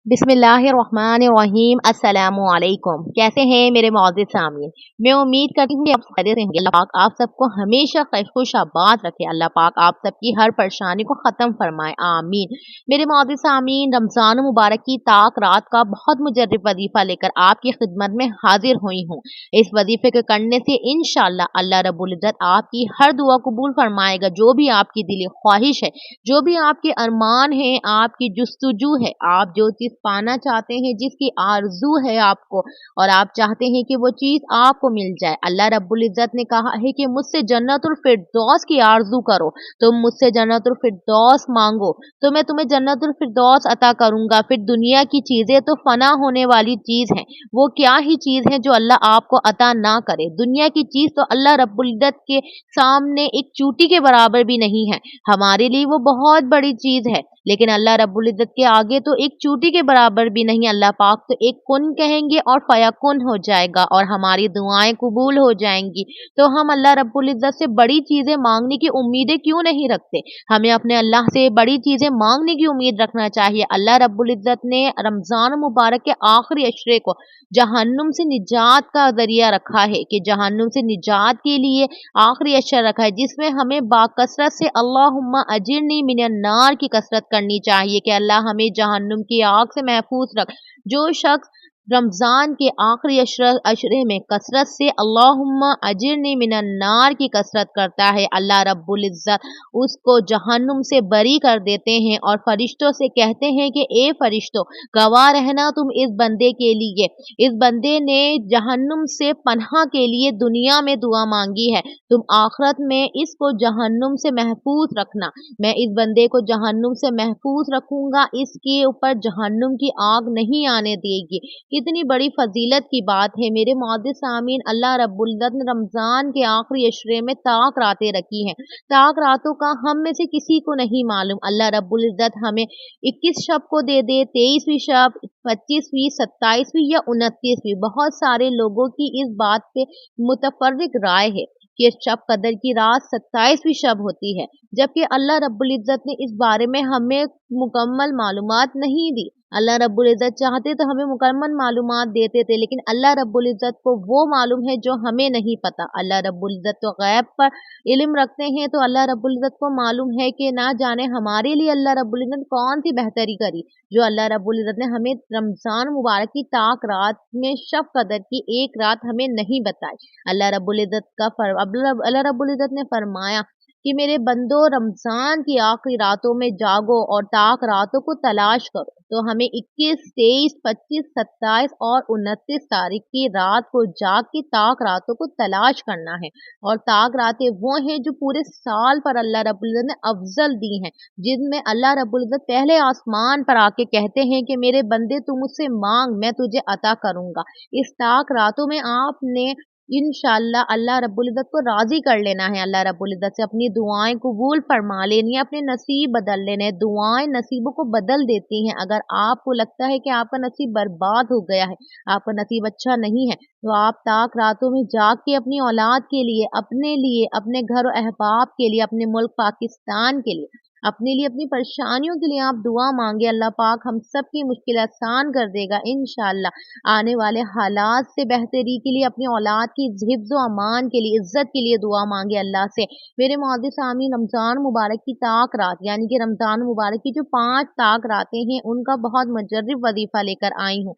बिस्मिल्लाहिर्रहमानिर्रहीम अस्सलामु अलैकुम। कैसे हैं मेरे मोअज़्ज़िज़ सामीन। मैं उम्मीद करती हूँ कि आप खैरियत से होंगे। अल्लाह पाक आप सबको हमेशा खुश-आबाद रखे। अल्लाह पाक आप सबकी हर परेशानी को ख़त्म फरमाए, आमीन। मेरे मोअज़्ज़िज़ सामीन, रमज़ान मुबारक की ताक रात का बहुत मुजर्रब वजीफ़ा लेकर आपकी खिदमत में हाजिर हुई हूँ। इस वजीफ़े को करने से इंशाअल्लाह अल्लाह रब्बुल इज़्ज़त आपकी हर दुआ कबूल फरमाएगा। जो भी आपकी दिली ख्वाहिश है, जो भी आपके अरमान हैं, आपकी जुस्तजू है, आप जो चीज़ पाना चाहते हैं, जिसकी आरज़ू है आपको और आप चाहते हैं कि वो चीज़ आपको मिल जाए। अल्लाह रब्बुल इज़्ज़त ने कहा है कि मुझसे जन्नतुल फ़िरदौस की आरज़ू करो, तुम मुझसे जन्नतुल फ़िरदौस मांगो तो मैं तुम्हें जन्नतुल फ़िरदौस अता करूँगा। फिर दुनिया की चीज़ें तो फ़ना होने वाली चीज़ हैं, वो क्या ही चीज़ है जो अल्लाह आपको अता ना करे। दुनिया की चीज़ तो अल्लाह रब्बुल इज़्ज़त के सामने एक चूटी के बराबर भी नहीं है। हमारे लिए वो बहुत बड़ी चीज़ है, लेकिन अल्लाह रब्बुल इज़्ज़त के आगे तो एक चूटी के बराबर भी नहीं। अल्लाह पाक तो एक कुन कहेंगे और फयकुन हो जाएगा और हमारी दुआएं कबूल हो जाएंगी। तो हम अल्लाह रब्बुल इज़्ज़त से बड़ी चीज़ें मांगने की उम्मीदें क्यों नहीं रखते। हमें अपने अल्लाह से बड़ी चीज़ें मांगने की उम्मीद रखना चाहिए। अल्लाह रब्बुल इज़्ज़त ने रमज़ान मुबारक के आखिरी अशरे को जहन्नुम से निजात का ज़रिया रखा है कि जहन्नुम से निजात के लिए आखिरी अशरा रखा है, जिसमें हमें बाकसरत से अल्लाहुम्मा अजिरनी मिनन नार की कसरत करनी चाहिए कि अल्लाह हमें जहन्नुम की आग से महफूज रख। जो शख्स रमज़ान के आखिरी अशरे में कसरत से अल्लाहुम्मा अजिरनी मिनन नार की कसरत करता है, अल्लाह रब्बुल इज़्ज़त उसको जहन्नुम से बरी कर देते हैं और फरिश्तों से कहते हैं कि ए फरिश्तों, गवाह रहना तुम इस बंदे के लिए। इस बंदे ने जहन्नुम से पनाह के लिए दुनिया में दुआ मांगी है, तुम आखिरत में इसको जहन्नुम से महफूज रखना। मैं इस बंदे को जहन्नुम से महफूज रखूंगा, इसके ऊपर जहन्नुम की आग नहीं आने देगी। कितनी बड़ी फजीलत की बात है मेरे मुअज़्ज़िज़ सामीन। अल्लाह रब्बुल इज़्ज़त ने रमज़ान के आखिरी अशरे में ताक रातें रखी हैं। ताक रातों का हम में से किसी को नहीं मालूम। अल्लाह रब्बुल इज़्ज़त हमें 21 शब को दे दे, 23वीं शब, 25वीं, 27वीं या 29वीं। बहुत सारे लोगों की इस बात पे मुतफर्रिक राय है कि शब कदर की रात 27वीं शब होती है, जबकि अल्लाह रब्बुल इज़्ज़त ने इस बारे में हमें मुकम्मल मालूमात नहीं दी। अल्लाह रब्बुल इज़्ज़त चाहते तो हमें मुकम्मल मालूमात देते थे, लेकिन अल्लाह रब्बुल इज़्ज़त को वो मालूम है जो हमें नहीं पता। अल्लाह रब्बुल इज़्ज़त तो गैब पर इल्म रखते हैं, तो अल्लाह रब्बुल इज़्ज़त को मालूम है कि ना जाने हमारे लिए अल्लाह रब्बुल इज़्ज़त कौन सी बेहतरी करी, जो अल्लाह रब्बुल इज़्ज़त ने हमें रमज़ान मुबारक की ताक रात में शब कदर की एक रात हमें नहीं बताई। अल्लाह रब्बुल इज़्ज़त का अल्लाह रब्बुल इज़्ज़त ने फरमाया कि मेरे बंदो, रमज़ान की आखिरी रातों में जागो और ताक रातों को तलाश करो। तो हमें 21, 23, 25, 27 और 29 तारीख की रात को जाग के ताक रातों को तलाश करना है। और ताक रातें वो हैं जो पूरे साल पर अल्लाह रब्बुल इज़्ज़त ने अफ़ज़ल दी हैं, जिनमें अल्लाह रब्बुल इज़्ज़त पहले आसमान पर आके कहते हैं कि मेरे बंदे तू मुझसे मांग, मैं तुझे अता करूँगा। इस ताक रातों में आपने इंशाअल्लाह अल्लाह रब्बुल इज़्ज़त को राज़ी कर लेना है। अल्लाह रब्बुल इज़्ज़त से अपनी दुआएँ कबूल फरमा लेनी है, अपने नसीब बदल लेने हैं। दुआएँ नसीबों को बदल देती हैं। अगर आपको लगता है कि आपका नसीब बर्बाद हो गया है, आपका नसीब अच्छा नहीं है, तो आप ताक रातों में जाग के अपनी औलाद के लिए, अपने घर और अहबाब के लिए, अपने मुल्क पाकिस्तान के लिए, अपने लिए, अपनी परेशानियों के लिए आप दुआ मांगे। अल्लाह पाक हम सब की मुश्किल आसान कर देगा इंशाअल्लाह। आने वाले हालात से बेहतरी के लिए, अपनी औलाद की हिफ्ज़ व अमान के लिए, इज़्ज़त के लिए दुआ मांगे अल्लाह से। मेरे मुअज़्ज़िज़ सामीन, रमज़ान मुबारक की ताक रात यानी कि रमज़ान मुबारक की जो 5 ताक रातें हैं, उनका बहुत मुजर्रब वजीफ़ा लेकर आई हूँ।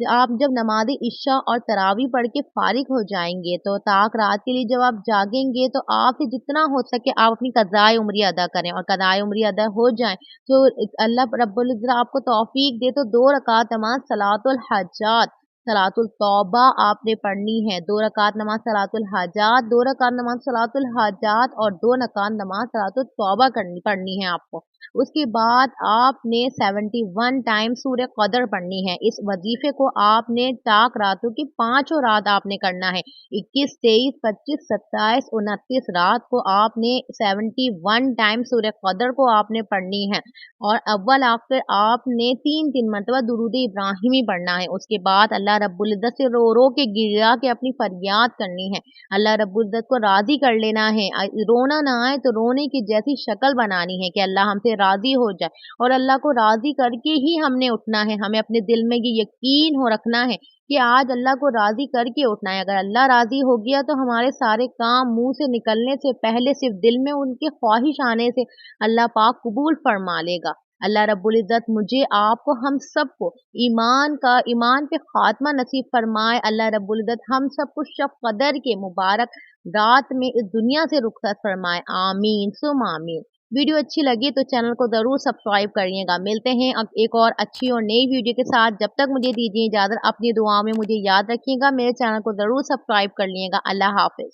आप जब नमाज़ इशा और तरावी पढ़ के फ़ारिग हो जाएँगे, तो ताक रात के लिए जब आप जागेंगे, तो आपसे जितना हो सके आप अपनी क़ज़ाए उम्री अदा करें और क़ज़ाए उम्री अदा हो जाए, तो अल्लाह रब्बुल इज़्ज़त आपको तौफ़ीक दे तो 2 रकात नमाज़ सलातुल हाजात, सलातुल तौबा आपने पढ़नी है। 2 रकात नमाज़ सलातुल हाजात, 2 रकात नमाज़ सलातुल हाजात और 2 रकात नमाज़ सलातुल तौबा पढ़नी है आपको। उसके बाद आपने 71 टाइम सूरह क़दर पढ़नी है। इस वजीफे को आपने ताक रातों की 5 रात आपने करना है। 21, 23, 25, 27, 29 रात को आपने 71 टाइम सूरह क़दर को आपने पढ़नी है और अव्वल आखिर आपने 3-3 मरतबा दुरूद इब्राहिमी पढ़ना है। उसके बाद अल्लाह रब्बुल इज़्ज़त से रो रो के गिड़गिड़ा के अपनी फरियाद करनी है। अल्लाह रब्बुल इज़्ज़त को राज़ी कर लेना है। रोना ना आए तो रोने की जैसी शक्ल बनानी है कि अल्लाह हमसे راضی ہو جائے اور اللہ کو راضی کر کے ہی ہم نے اٹھنا ہے۔ ہمیں اپنے دل میں یہ یقین ہو رکھنا ہے کہ آج اللہ کو راضی کر کے اٹھنا ہے۔ اگر اللہ راضی ہو گیا تو ہمارے سارے کام منہ سے نکلنے سے پہلے صرف دل میں ان کی خواہش آنے سے اللہ پاک قبول فرما لے گا۔ اللہ رب العزت مجھے، آپ کو، ہم سب کو ایمان پہ خاتمہ نصیب فرمائے۔ اللہ رب العزت ہم سب کو شب قدر کے مبارک رات میں اس دنیا سے رخصت فرمائے، آمین ثم آمین۔ ویڈیو اچھی لگی تو چینل کو ضرور سبسکرائب کریے گا۔ ملتے ہیں اب ایک اور اچھی اور نئی ویڈیو کے ساتھ۔ جب تک مجھے دیجیے اجازت، اپنی دعاؤں میں مجھے یاد رکھیے گا، میرے چینل کو ضرور سبسکرائب کر لیے گا۔ اللہ حافظ۔